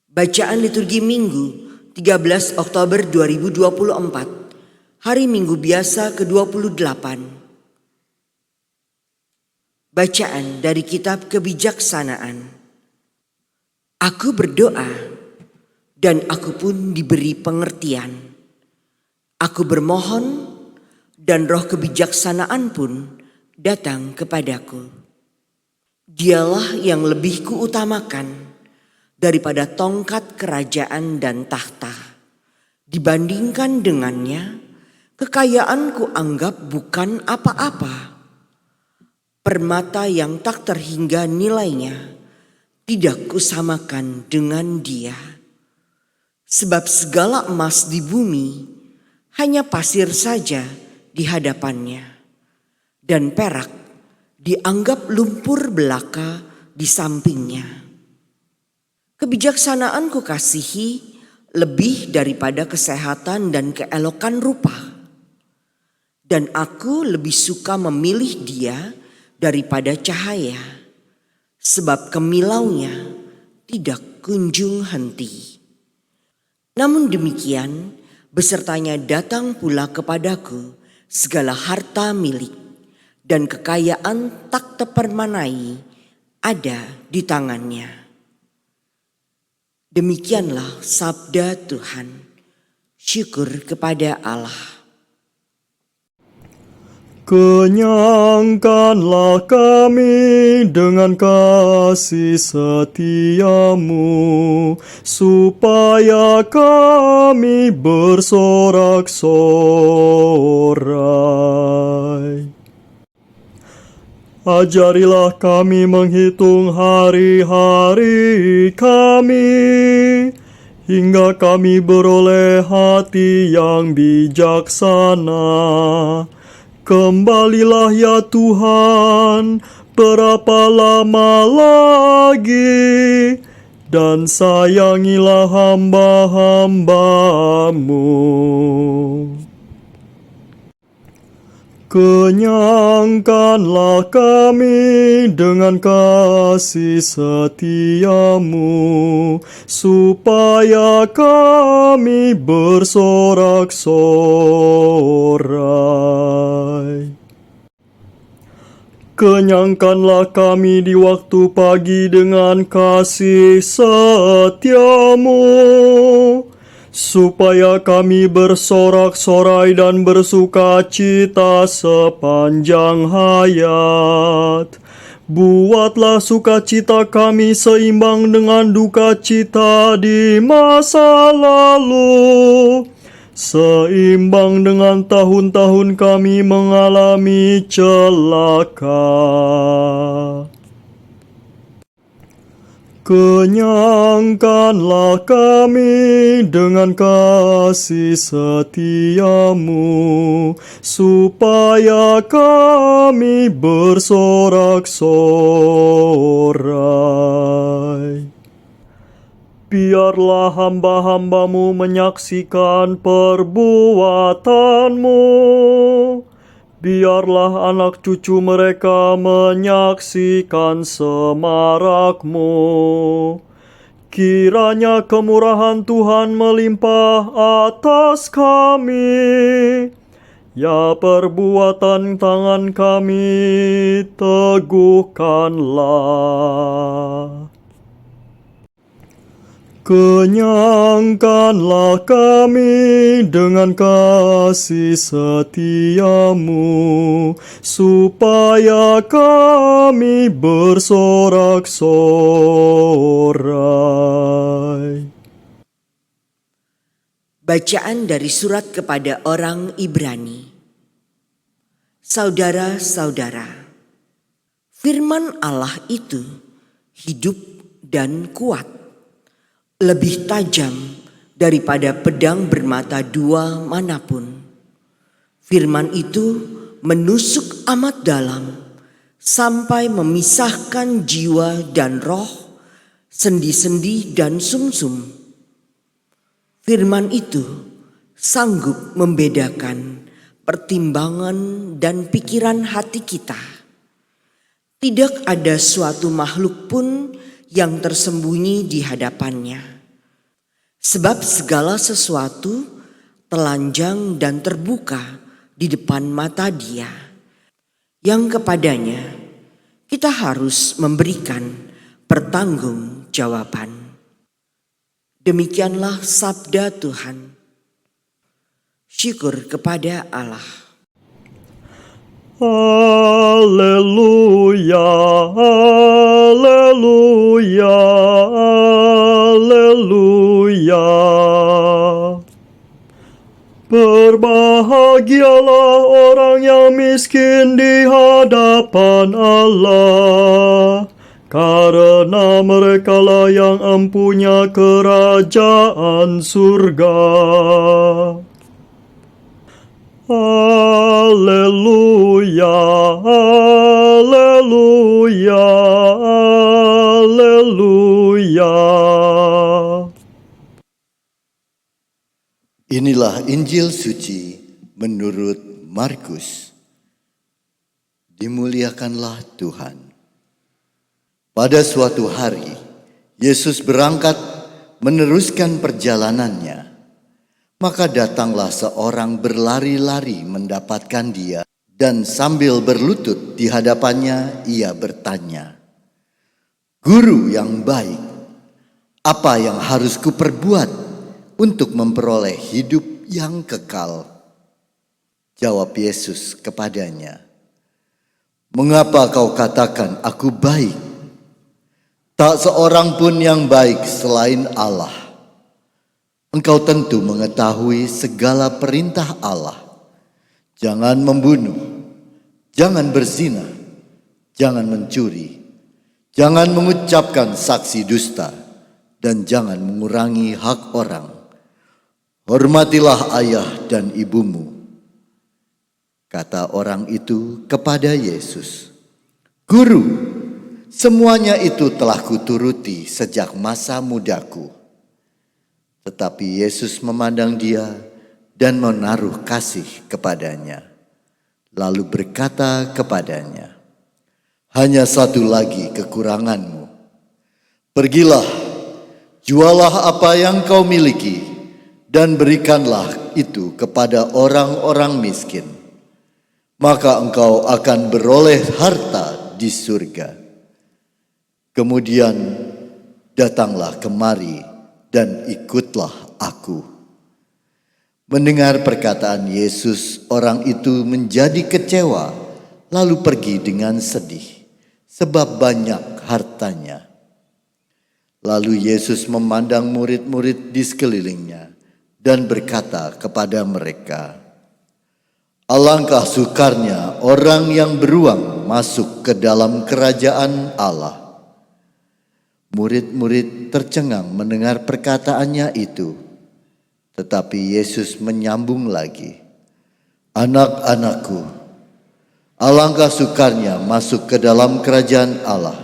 Bacaan liturgi Minggu 13 Oktober 2024, hari Minggu biasa ke-28. Bacaan dari kitab Kebijaksanaan. Aku berdoa dan aku pun diberi pengertian. Aku bermohon dan roh kebijaksanaan pun datang kepadaku. Dialah yang lebih kuutamakan daripada tongkat kerajaan dan tahta. Dibandingkan dengannya, kekayaanku anggap bukan apa-apa. Permata yang tak terhingga nilainya tidak kusamakan dengan dia. Sebab segala emas di bumi hanya pasir saja di hadapannya, dan perak dianggap lumpur belaka di sampingnya. Kebijaksanaan kukasihi lebih daripada kesehatan dan keelokan rupa. Dan aku lebih suka memilih dia daripada cahaya, sebab kemilaunya tidak kunjung henti. Namun demikian, besertanya datang pula kepadaku segala harta milik, dan kekayaan tak terpermanai ada di tangannya. Demikianlah sabda Tuhan. Syukur kepada Allah. Kenyangkanlah kami dengan kasih setiamu, supaya kami bersorak-sorai. Ajarilah kami menghitung hari-hari kami, hingga kami beroleh hati yang bijaksana. Kembalilah ya Tuhan, berapa lama lagi, dan sayangilah hamba-hamba-Mu. Kenyangkanlah kami dengan kasih setiamu, supaya kami bersorak-sorai. Kenyangkanlah kami di waktu pagi dengan kasih setiamu, supaya kami bersorak-sorai dan bersuka cita sepanjang hayat. Buatlah sukacita kami seimbang dengan duka cita di masa lalu, seimbang dengan tahun-tahun kami mengalami celaka. Kenyangkanlah kami dengan kasih setiamu, supaya kami bersorak-sorai. Biarlah hamba-hamba-Mu menyaksikan perbuatan-Mu. Biarlah anak cucu mereka menyaksikan semarak-Mu. Kiranya kemurahan Tuhan melimpah atas kami. Ya perbuatan tangan kami teguhkanlah. Kenyangkanlah kami dengan kasih setiamu, supaya kami bersorak-sorai. Bacaan dari surat kepada orang Ibrani. Saudara-saudara, firman Allah itu hidup dan kuat, lebih tajam daripada pedang bermata dua manapun. Firman itu menusuk amat dalam, sampai memisahkan jiwa dan roh, sendi-sendi dan sumsum. Firman itu sanggup membedakan pertimbangan dan pikiran hati kita. Tidak ada suatu makhluk pun yang tersembunyi di hadapannya. Sebab segala sesuatu telanjang dan terbuka di depan mata Dia, yang kepadanya kita harus memberikan pertanggungjawaban. Demikianlah sabda Tuhan. Syukur kepada Allah. Haleluya, haleluya, haleluya. Berbahagialah orang yang miskin di hadapan Allah, karena merekalah yang empunya kerajaan surga. Haleluya, haleluya, haleluya. Inilah Injil suci menurut Markus. Dimuliakanlah Tuhan. Pada suatu hari, Yesus berangkat meneruskan perjalanannya. Maka datanglah seorang berlari-lari mendapatkan Dia, dan sambil berlutut di hadapannya ia bertanya, "Guru yang baik, apa yang harus kuperbuat untuk memperoleh hidup yang kekal?" Jawab Yesus kepadanya, "Mengapa kau katakan aku baik? Tak seorang pun yang baik selain Allah. Engkau tentu mengetahui segala perintah Allah. Jangan membunuh, jangan berzina, jangan mencuri, jangan mengucapkan saksi dusta, dan jangan mengurangi hak orang. Hormatilah ayah dan ibumu." Kata orang itu kepada Yesus, "Guru, semuanya itu telah kuturuti sejak masa mudaku." Tetapi Yesus memandang dia dan menaruh kasih kepadanya. Lalu berkata kepadanya, "Hanya satu lagi kekuranganmu. Pergilah, jualah apa yang kau miliki, dan berikanlah itu kepada orang-orang miskin. Maka engkau akan beroleh harta di surga. Kemudian datanglah kemari dan ikutlah aku." Mendengar perkataan Yesus, orang itu menjadi kecewa, lalu pergi dengan sedih, sebab banyak hartanya. Lalu Yesus memandang murid-murid di sekelilingnya dan berkata kepada mereka, "Alangkah sukarnya orang yang beruang masuk ke dalam kerajaan Allah." Murid-murid tercengang mendengar perkataannya itu. Tetapi Yesus menyambung lagi, "Anak-anakku, alangkah sukarnya masuk ke dalam kerajaan Allah.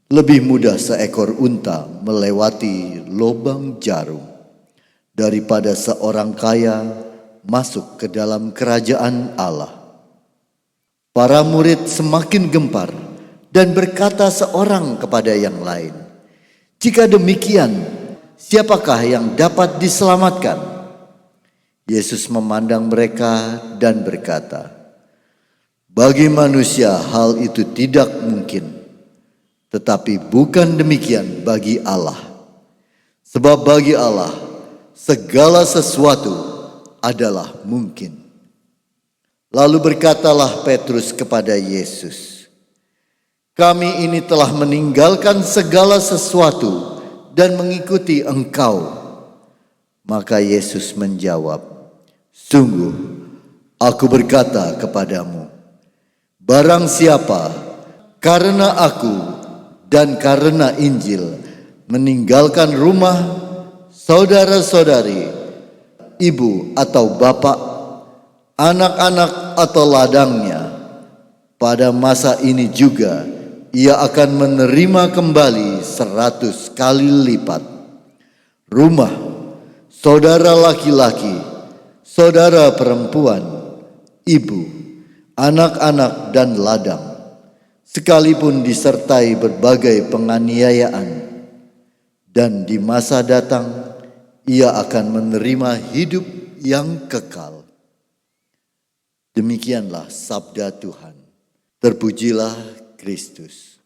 Lebih mudah seekor unta melewati lubang jarum daripada seorang kaya masuk ke dalam kerajaan Allah." Para murid semakin gempar dan berkata seorang kepada yang lain, "Jika demikian, siapakah yang dapat diselamatkan?" Yesus memandang mereka dan berkata, "Bagi manusia hal itu tidak mungkin, tetapi bukan demikian bagi Allah. Sebab bagi Allah segala sesuatu adalah mungkin." Lalu berkatalah Petrus kepada Yesus, "Kami ini telah meninggalkan segala sesuatu dan mengikuti Engkau." Maka Yesus menjawab, "Sungguh, aku berkata kepadamu, barang siapa karena aku dan karena Injil meninggalkan rumah, saudara-saudari, ibu atau bapak, anak-anak atau ladangnya, pada masa ini juga ia akan menerima kembali 100 kali lipat. Rumah, saudara laki-laki, saudara perempuan, ibu, anak-anak dan ladang, sekalipun disertai berbagai penganiayaan. Dan di masa datang ia akan menerima hidup yang kekal. Demikianlah sabda Tuhan. Terpujilah Kristus.